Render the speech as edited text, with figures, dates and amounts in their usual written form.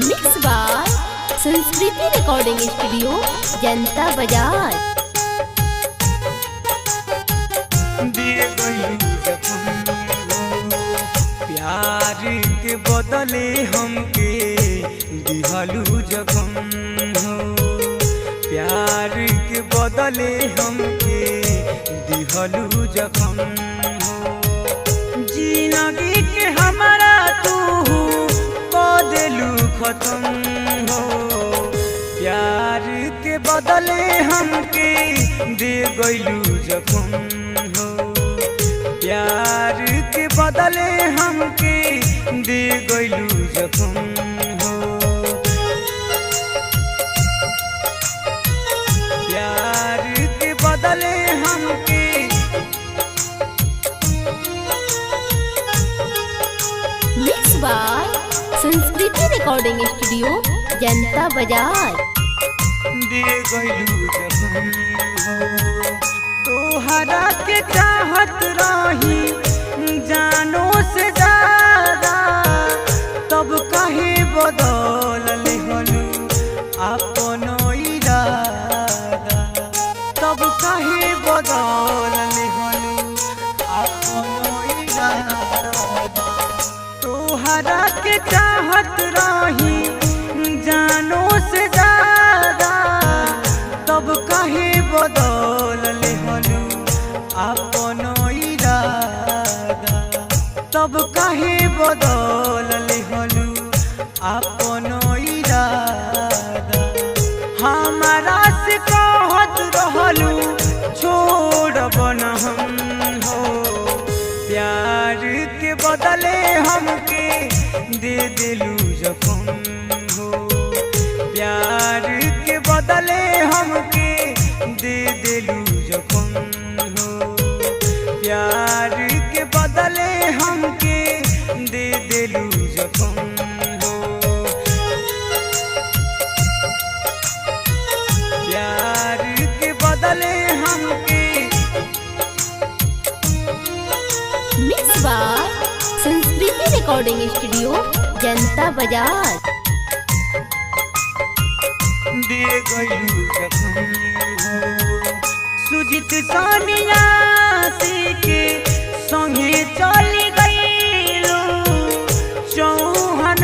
Mix by संस्कृति recording studio जनता बाजार। प्यार के बदले हमके दिहलू जखम हो, प्यार के बदले हमके दिहलू जखम हो। जिंदगी के हमारा तू बदलू खत्म हो, प्यार के बदले हमके दे गइलू जखम हो, प्यार के बदले हमके दे गइलू जखम हो। प्यार के बदले हमके मिक्स बाय संस्कृति रिकॉर्डिंग स्टूडियो जनता बाजार। दे गइलू जखम हो। तोहरा के चाहत रही जानो से ज्यादा, तब कहे बदल लेहलू अपनो इरादा, तब कहे बदल लेहलू अपनो इरादा। तोहरा के चाहत रही जानो से ज्यादा, तब कहे बदल लेहलू अपनो इरादा, तब कहे बदल लेहलू अपनो इरादा। हमारा से कहत रहलू छोड़ब न हम हो, प्यार के बदले हमके दे दिलू जखम हो, प्यार के बदले हमके दे दिलू जखम हो, प्यार के बदले हमके दे दिलू जखम हो। प्यार के बदले हमके मिक्स बाय संस्कृति रिकॉर्डिंग स्टूडियो जनता बाजार। दे गइलू जखम हो। सुजित सोनिया के संगे चली गइलू, चौहान